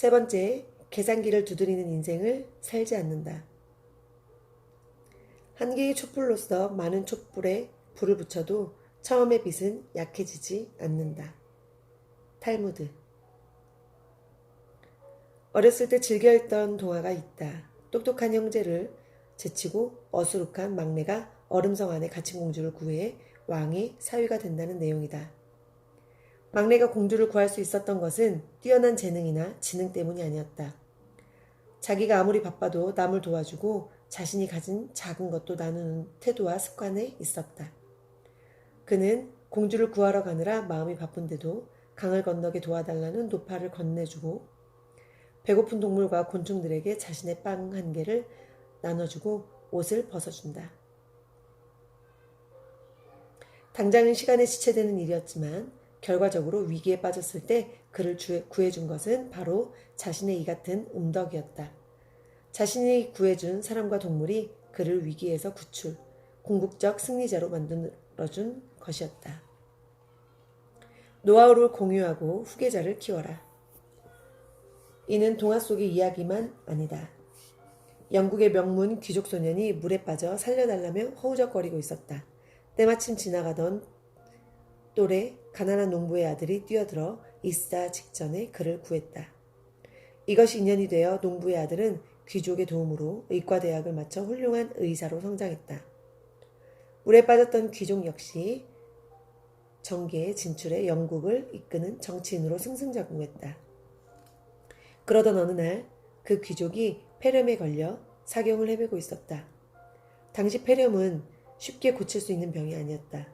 세 번째, 계산기를 두드리는 인생을 살지 않는다. 한 개의 촛불로서 많은 촛불에 불을 붙여도 처음의 빛은 약해지지 않는다. 탈무드. 어렸을 때 즐겨 읽던 동화가 있다. 똑똑한 형제를 제치고 어수룩한 막내가 얼음성 안에 갇힌 공주를 구해 왕의 사위가 된다는 내용이다. 막내가 공주를 구할 수 있었던 것은 뛰어난 재능이나 지능 때문이 아니었다. 자기가 아무리 바빠도 남을 도와주고 자신이 가진 작은 것도 나누는 태도와 습관에 있었다. 그는 공주를 구하러 가느라 마음이 바쁜데도 강을 건너게 도와달라는 노파를 건네주고 배고픈 동물과 곤충들에게 자신의 빵 한 개를 나눠주고 옷을 벗어준다. 당장은 시간에 지체되는 일이었지만 결과적으로 위기에 빠졌을 때 그를 구해준 것은 바로 자신의 이 같은 음덕이었다. 자신이 구해준 사람과 동물이 그를 위기에서 구출, 궁극적 승리자로 만들어준 것이었다. 노하우를 공유하고 후계자를 키워라. 이는 동화 속의 이야기만 아니다. 영국의 명문 귀족 소년이 물에 빠져 살려달라며 허우적거리고 있었다. 때마침 지나가던 또래 가난한 농부의 아들이 뛰어들어 익사 직전에 그를 구했다. 이것이 인연이 되어 농부의 아들은 귀족의 도움으로 의과대학을 마쳐 훌륭한 의사로 성장했다. 물에 빠졌던 귀족 역시 정계에 진출해 영국을 이끄는 정치인으로 승승장구했다. 그러던 어느 날 그 귀족이 폐렴에 걸려 사경을 헤매고 있었다. 당시 폐렴은 쉽게 고칠 수 있는 병이 아니었다.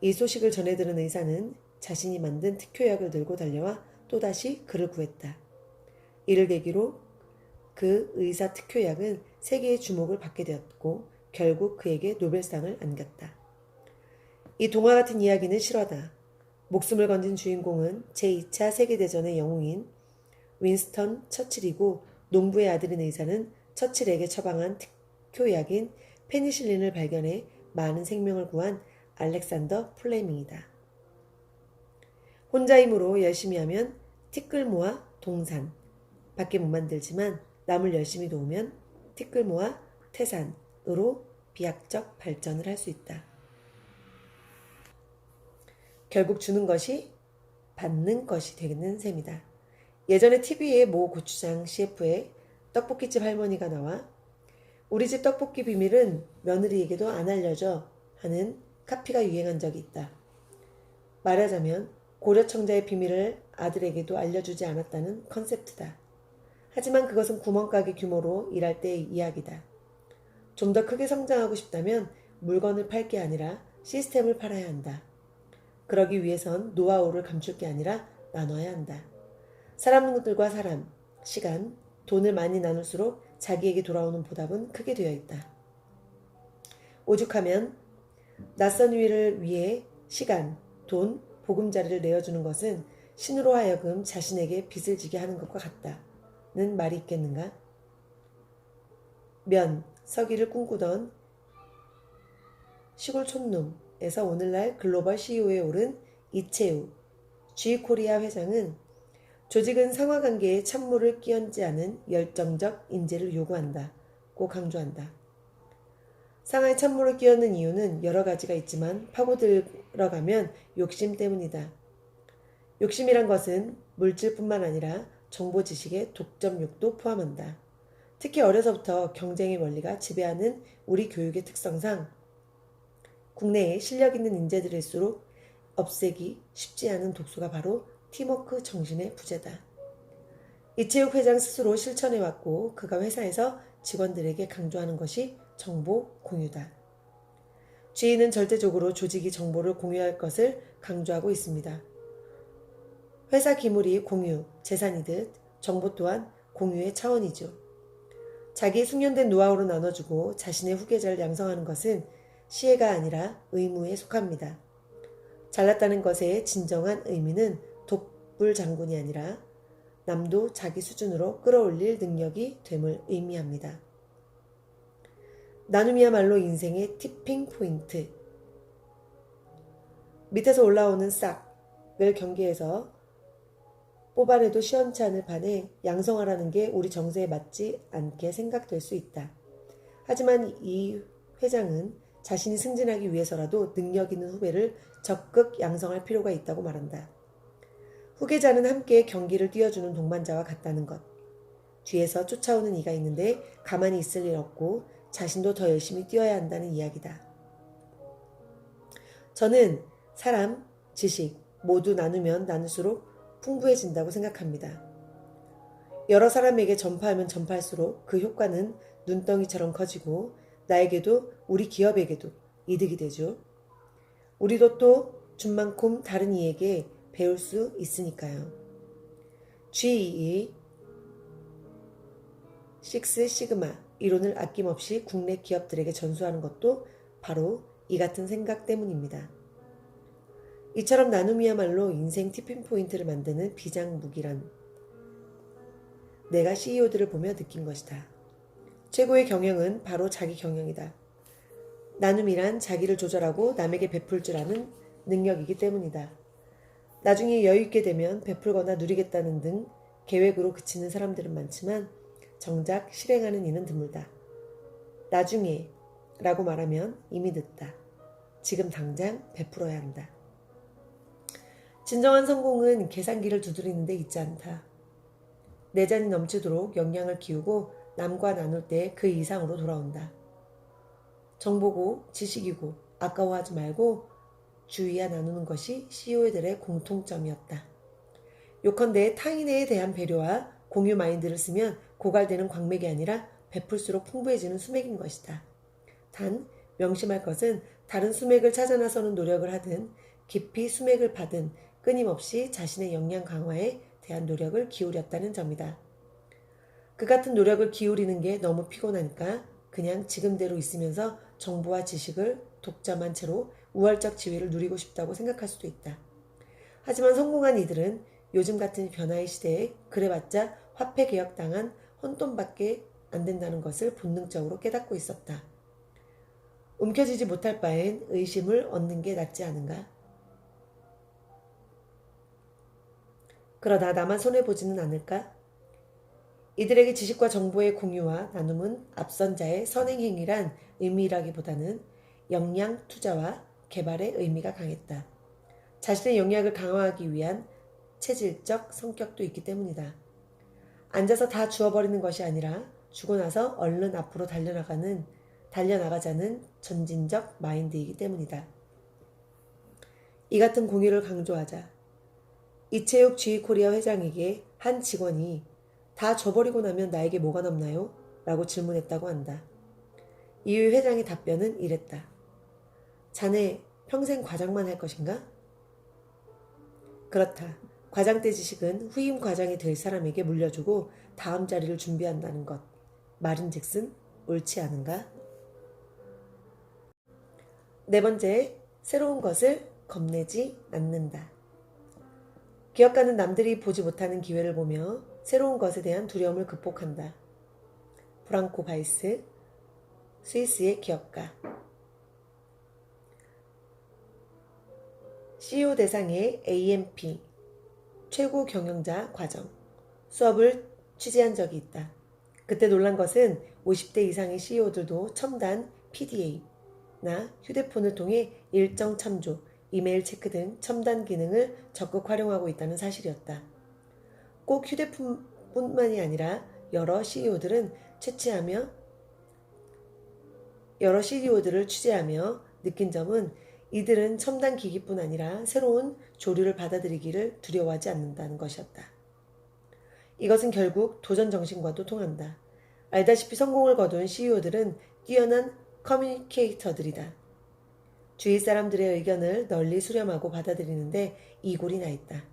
이 소식을 전해들은 의사는 자신이 만든 특효약을 들고 달려와 또다시 그를 구했다. 이를 계기로 그 의사 특효약은 세계의 주목을 받게 되었고 결국 그에게 노벨상을 안겼다. 이 동화 같은 이야기는 실화다. 목숨을 건진 주인공은 제2차 세계대전의 영웅인 윈스턴 처칠이고 농부의 아들인 의사는 처칠에게 처방한 특효약인 페니실린을 발견해 많은 생명을 구한 알렉산더 플레밍이다. 혼자 힘으로 열심히 하면 티끌 모아 동산 밖에 못 만들지만 남을 열심히 도우면 티끌 모아 태산으로 비약적 발전을 할 수 있다. 결국 주는 것이 받는 것이 되는 셈이다. 예전에 TV에 모 고추장 CF에 떡볶이집 할머니가 나와 우리 집 떡볶이 비밀은 며느리에게도 안 알려져 하는 카피가 유행한 적이 있다. 말하자면 고려청자의 비밀을 아들에게도 알려주지 않았다는 컨셉트다. 하지만 그것은 구멍가게 규모로 일할 때의 이야기다. 좀 더 크게 성장하고 싶다면 물건을 팔 게 아니라 시스템을 팔아야 한다. 그러기 위해선 노하우를 감출 게 아니라 나눠야 한다. 사람들과 사람, 시간, 돈을 많이 나눌수록 자기에게 돌아오는 보답은 크게 되어 있다. 오죽하면 낯선 위를 위해 시간, 돈, 보금자리를 내어주는 것은 신으로 하여금 자신에게 빚을 지게 하는 것과 같다는 말이 있겠는가? 서기를 꿈꾸던 시골 촌놈에서 오늘날 글로벌 CEO에 오른 이채우 G코리아 회장은 조직은 상하관계에 찬물을 끼얹지 않은 열정적 인재를 요구한다고 강조한다. 상하에 찬물을 끼얹는 이유는 여러 가지가 있지만 파고들어가면 욕심 때문이다. 욕심이란 것은 물질뿐만 아니라 정보 지식의 독점욕도 포함한다. 특히 어려서부터 경쟁의 원리가 지배하는 우리 교육의 특성상 국내에 실력 있는 인재들일수록 없애기 쉽지 않은 독소가 바로 팀워크 정신의 부재다. 이채욱 회장 스스로 실천해왔고 그가 회사에서 직원들에게 강조하는 것이 정보 공유다. G는 절대적으로 조직이 정보를 공유할 것을 강조하고 있습니다. 회사 기물이 공유, 재산이듯 정보 또한 공유의 차원이죠. 자기의 숙련된 노하우를 나눠주고 자신의 후계자를 양성하는 것은 시혜가 아니라 의무에 속합니다. 잘났다는 것의 진정한 의미는 독불장군이 아니라 남도 자기 수준으로 끌어올릴 능력이 됨을 의미합니다. 나눔이야말로 인생의 티핑 포인트. 밑에서 올라오는 싹을 경계해서 뽑아내도 시원치 않을 판에 양성하라는 게 우리 정서에 맞지 않게 생각될 수 있다. 하지만 이 회장은 자신이 승진하기 위해서라도 능력 있는 후배를 적극 양성할 필요가 있다고 말한다. 후계자는 함께 경기를 뛰어주는 동반자와 같다는 것. 뒤에서 쫓아오는 이가 있는데 가만히 있을 일 없고 자신도 더 열심히 뛰어야 한다는 이야기다. 저는 사람, 지식 모두 나누면 나눌수록 풍부해진다고 생각합니다. 여러 사람에게 전파하면 전파할수록 그 효과는 눈덩이처럼 커지고 나에게도 우리 기업에게도 이득이 되죠. 우리도 또 준 만큼 다른 이에게 배울 수 있으니까요. GEE, 식스 시그마 이론을 아낌없이 국내 기업들에게 전수하는 것도 바로 이 같은 생각 때문입니다. 이처럼 나눔이야말로 인생 티핑 포인트를 만드는 비장무기란 내가 CEO들을 보며 느낀 것이다. 최고의 경영은 바로 자기 경영이다. 나눔이란 자기를 조절하고 남에게 베풀 줄 아는 능력이기 때문이다. 나중에 여유있게 되면 베풀거나 누리겠다는 등 계획으로 그치는 사람들은 많지만 정작 실행하는 이는 드물다. 나중에 라고 말하면 이미 늦다. 지금 당장 베풀어야 한다. 진정한 성공은 계산기를 두드리는 데 있지 않다. 내 잔이 넘치도록 역량을 기우고 남과 나눌 때 그 이상으로 돌아온다. 정보고 지식이고 아까워하지 말고 주의야 나누는 것이 CEO들의 공통점이었다. 요컨대 타인에 대한 배려와 공유 마인드를 쓰면 고갈되는 광맥이 아니라 베풀수록 풍부해지는 수맥인 것이다. 단 명심할 것은 다른 수맥을 찾아 나서는 노력을 하든 깊이 수맥을 파든 끊임없이 자신의 역량 강화에 대한 노력을 기울였다는 점이다. 그 같은 노력을 기울이는 게 너무 피곤하니까 그냥 지금대로 있으면서 정보와 지식을 독점한 채로 우월적 지위를 누리고 싶다고 생각할 수도 있다. 하지만 성공한 이들은 요즘 같은 변화의 시대에 그래봤자 화폐 개혁당한 헌돈밖에 안 된다는 것을 본능적으로 깨닫고 있었다. 움켜쥐지 못할 바엔 의심을 얻는 게 낫지 않은가? 그러다 나만 손해보지는 않을까? 이들에게 지식과 정보의 공유와 나눔은 앞선 자의 선행행위란 의미라기보다는 역량 투자와 개발의 의미가 강했다. 자신의 역량을 강화하기 위한 체질적 성격도 있기 때문이다. 앉아서 다 주워버리는 것이 아니라 주고 나서 얼른 앞으로 달려나가자는 전진적 마인드이기 때문이다. 이 같은 공유를 강조하자. 이채욱 GE코리아 회장에게 한 직원이 다 줘버리고 나면 나에게 뭐가 남나요? 라고 질문했다고 한다. 이후 회장의 답변은 이랬다. 자네 평생 과장만 할 것인가? 그렇다. 과장때 지식은 후임 과장이 될 사람에게 물려주고 다음 자리를 준비한다는 것. 말인즉슨 옳지 않은가? 네 번째, 새로운 것을 겁내지 않는다. 기업가는 남들이 보지 못하는 기회를 보며 새로운 것에 대한 두려움을 극복한다. 프랑코 바이스, 스위스의 기업가. CEO 대상의 AMP, 최고 경영자 과정, 수업을 취재한 적이 있다. 그때 놀란 것은 50대 이상의 CEO들도 첨단 PDA나 휴대폰을 통해 일정 참조, 이메일 체크 등 첨단 기능을 적극 활용하고 있다는 사실이었다. 꼭 휴대폰뿐만이 아니라 여러 CEO들을 취재하며 느낀 점은 이들은 첨단 기기뿐 아니라 새로운 조류를 받아들이기를 두려워하지 않는다는 것이었다. 이것은 결국 도전 정신과도 통한다. 알다시피 성공을 거둔 CEO들은 뛰어난 커뮤니케이터들이다. 주위 사람들의 의견을 널리 수렴하고 받아들이는데 이골이 나 있다.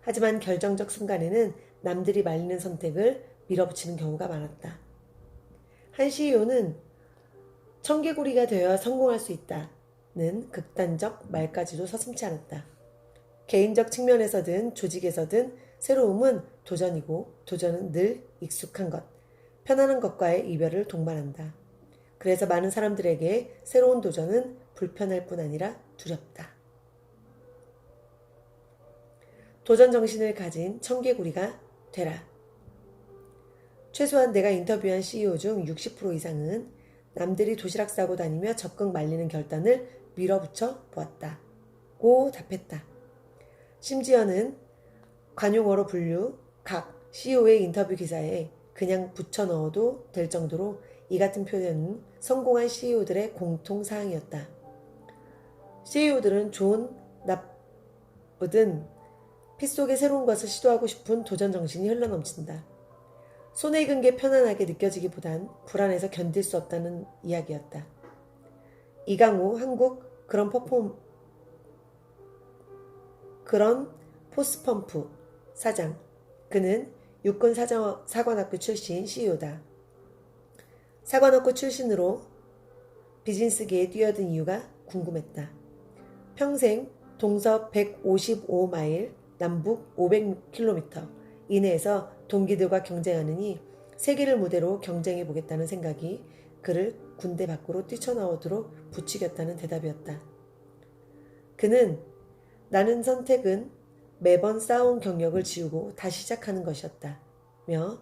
하지만 결정적 순간에는 남들이 말리는 선택을 밀어붙이는 경우가 많았다. 한 CEO는 청개구리가 되어 성공할 수 있다는 극단적 말까지도 서슴지 않았다. 개인적 측면에서든 조직에서든 새로움은 도전이고 도전은 늘 익숙한 것, 편안한 것과의 이별을 동반한다. 그래서 많은 사람들에게 새로운 도전은 불편할 뿐 아니라 두렵다. 도전 정신을 가진 청개구리가 되라. 최소한 내가 인터뷰한 CEO 중 60% 이상은 남들이 도시락 싸고 다니며 적극 말리는 결단을 밀어붙여 보았다. 고 답했다. 심지어는 관용어로 분류 각 CEO의 인터뷰 기사에 그냥 붙여 넣어도 될 정도로 이 같은 표현은 성공한 CEO들의 공통사항이었다. CEO들은 좋은 나쁘든 피 속에 새로운 것을 시도하고 싶은 도전 정신이 흘러넘친다. 손에 익은 게 편안하게 느껴지기보단 불안해서 견딜 수 없다는 이야기였다. 이강우 한국 그런 포스펌프 사장. 그는 육군 사관학교 출신 CEO다. 사관학교 출신으로 비즈니스계에 뛰어든 이유가 궁금했다. 평생 동서 155마일, 남북 500km 이내에서 동기들과 경쟁하느니 세계를 무대로 경쟁해보겠다는 생각이 그를 군대 밖으로 뛰쳐나오도록 부추겼다는 대답이었다. 그는 나는 선택은 매번 쌓아온 경력을 지우고 다시 시작하는 것이었다. 며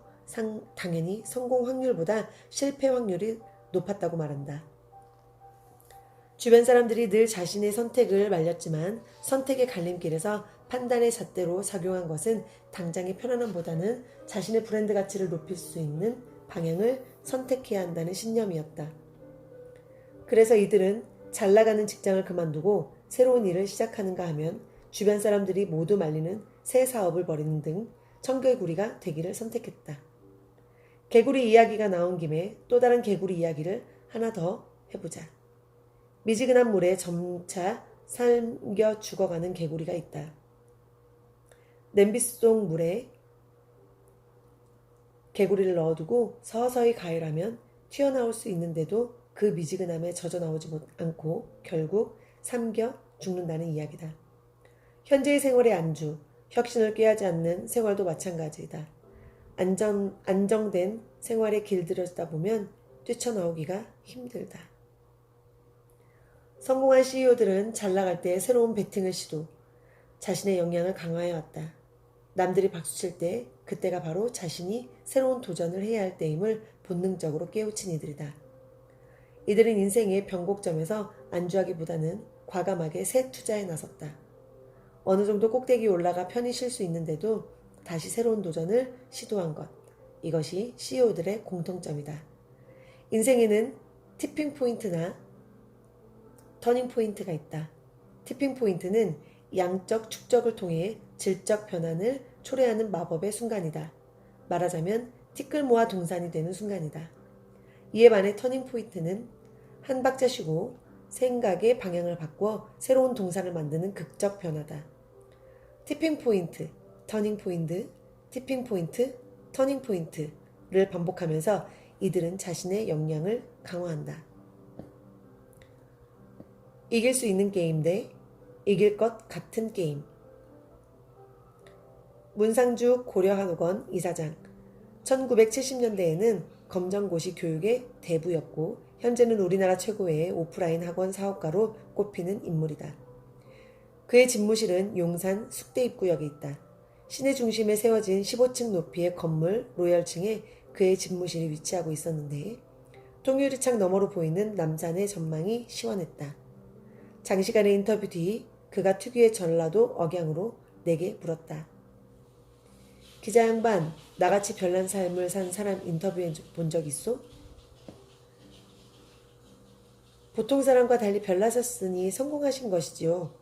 당연히 성공 확률보다 실패 확률이 높았다고 말한다. 주변 사람들이 늘 자신의 선택을 말렸지만 선택의 갈림길에서 판단의 잣대로 작용한 것은 당장의 편안함보다는 자신의 브랜드 가치를 높일 수 있는 방향을 선택해야 한다는 신념이었다. 그래서 이들은 잘 나가는 직장을 그만두고 새로운 일을 시작하는가 하면 주변 사람들이 모두 말리는 새 사업을 벌이는 등 청개구리가 되기를 선택했다. 개구리 이야기가 나온 김에 또 다른 개구리 이야기를 하나 더 해보자. 미지근한 물에 점차 삶겨 죽어가는 개구리가 있다. 냄비 속 물에 개구리를 넣어두고 서서히 가열하면 튀어나올 수 있는데도 그 미지근함에 젖어나오지 않고 결국 삼겨 죽는다는 이야기다. 현재의 생활의 안주, 혁신을 꾀하지 않는 생활도 마찬가지이다. 안정된 생활에 길들여지다 보면 뛰쳐나오기가 힘들다. 성공한 CEO들은 잘 나갈 때 새로운 베팅을 시도, 자신의 역량을 강화해왔다. 남들이 박수칠 때 그때가 바로 자신이 새로운 도전을 해야 할 때임을 본능적으로 깨우친 이들이다. 이들은 인생의 변곡점에서 안주하기보다는 과감하게 새 투자에 나섰다. 어느 정도 꼭대기에 올라가 편히 쉴 수 있는데도 다시 새로운 도전을 시도한 것. 이것이 CEO들의 공통점이다. 인생에는 티핑 포인트나 터닝 포인트가 있다. 티핑 포인트는 양적 축적을 통해 질적 변환을 초래하는 마법의 순간이다. 말하자면 티끌모아 동산이 되는 순간이다. 이에 반해 터닝 포인트는 한 박자 쉬고 생각의 방향을 바꿔 새로운 동산을 만드는 극적 변화다. 티핑 포인트, 터닝 포인트, 티핑 포인트, 터닝 포인트를 반복하면서 이들은 자신의 역량을 강화한다. 이길 수 있는 게임 대 이길 것 같은 게임. 문상주 고려학원 이사장. 1970년대에는 검정고시 교육의 대부였고 현재는 우리나라 최고의 오프라인 학원 사업가로 꼽히는 인물이다. 그의 집무실은 용산 숙대 입구역에 있다. 시내 중심에 세워진 15층 높이의 건물 로열층에 그의 집무실이 위치하고 있었는데 통유리창 너머로 보이는 남산의 전망이 시원했다. 장시간의 인터뷰 뒤 그가 특유의 전라도 억양으로 내게 물었다. 기자 양반, 나같이 별난 삶을 산 사람 인터뷰해 본 적 있소? 보통 사람과 달리 별나셨으니 성공하신 것이지요.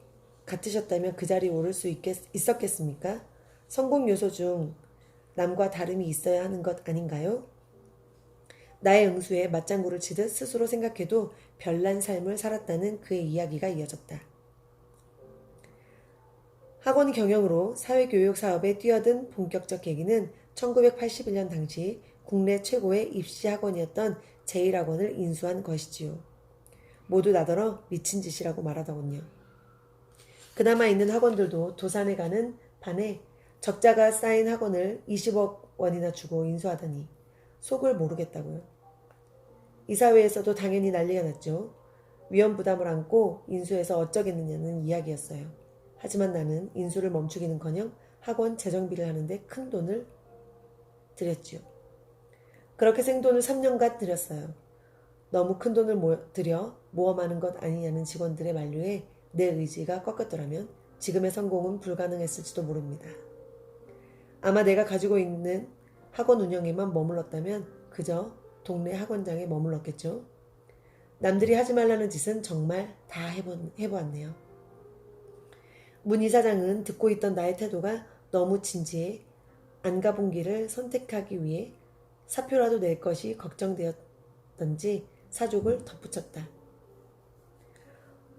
같으셨다면 그 자리에 오를 수 있었겠습니까? 성공 요소 중 남과 다름이 있어야 하는 것 아닌가요? 나의 응수에 맞장구를 치듯 스스로 생각해도 별난 삶을 살았다는 그의 이야기가 이어졌다. 학원 경영으로 사회교육 사업에 뛰어든 본격적 계기는 1981년 당시 국내 최고의 입시 학원이었던 제1학원을 인수한 것이지요. 모두 나더러 미친 짓이라고 말하더군요. 그나마 있는 학원들도 도산에 가는 판에 적자가 쌓인 학원을 20억 원이나 주고 인수하더니 속을 모르겠다고요. 이사회에서도 당연히 난리가 났죠. 위험 부담을 안고 인수해서 어쩌겠느냐는 이야기였어요. 하지만 나는 인수를 멈추기는커녕 학원 재정비를 하는데 큰 돈을 들였지요. 그렇게 생돈을 3년간 들였어요. 너무 큰 돈을 들여 모험하는 것 아니냐는 직원들의 만류에 내 의지가 꺾였더라면 지금의 성공은 불가능했을지도 모릅니다. 아마 내가 가지고 있는 학원 운영에만 머물렀다면 그저 동네 학원장에 머물렀겠죠. 남들이 하지 말라는 짓은 정말 다 해보았네요. 문 이사장은 듣고 있던 나의 태도가 너무 진지해 안 가본 길을 선택하기 위해 사표라도 낼 것이 걱정되었던지 사족을 덧붙였다.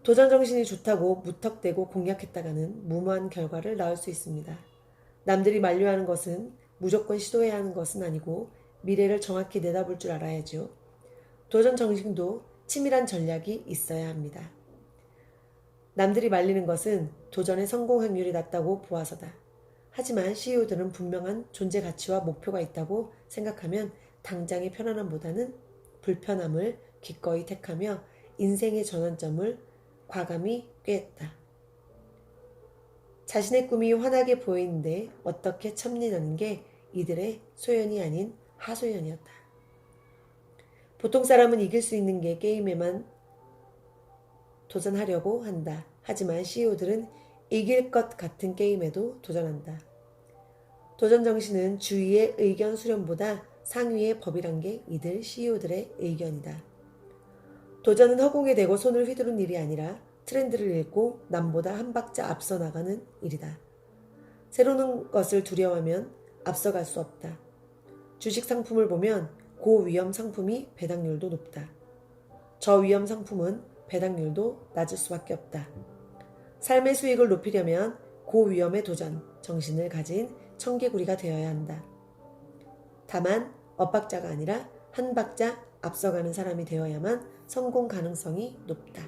도전 정신이 좋다고 무턱대고 공약했다가는 무모한 결과를 낳을 수 있습니다. 남들이 만류하는 것은 무조건 시도해야 하는 것은 아니고 미래를 정확히 내다볼 줄 알아야죠. 도전 정신도 치밀한 전략이 있어야 합니다. 남들이 말리는 것은 도전의 성공 확률이 낮다고 보아서다. 하지만 CEO들은 분명한 존재 가치와 목표가 있다고 생각하면 당장의 편안함보다는 불편함을 기꺼이 택하며 인생의 전환점을 과감히 꾀했다. 자신의 꿈이 환하게 보이는데 어떻게 참느냐는 게 이들의 소연이 아닌 하소연이었다. 보통 사람은 이길 수 있는 게 게임에만 도전하려고 한다. 하지만 CEO들은 이길 것 같은 게임에도 도전한다. 도전 정신은 주위의 의견 수렴보다 상위의 법이란 게 이들 CEO들의 의견이다. 도전은 허공에 대고 손을 휘두른 일이 아니라 트렌드를 읽고 남보다 한 박자 앞서 나가는 일이다. 새로운 것을 두려워하면 앞서갈 수 없다. 주식 상품을 보면 고위험 상품이 배당률도 높다. 저위험 상품은 배당률도 낮을 수밖에 없다. 삶의 수익을 높이려면 고위험의 도전 정신을 가진 청개구리가 되어야 한다. 다만 엇박자가 아니라 한 박자 앞서가는 사람이 되어야만 성공 가능성이 높다.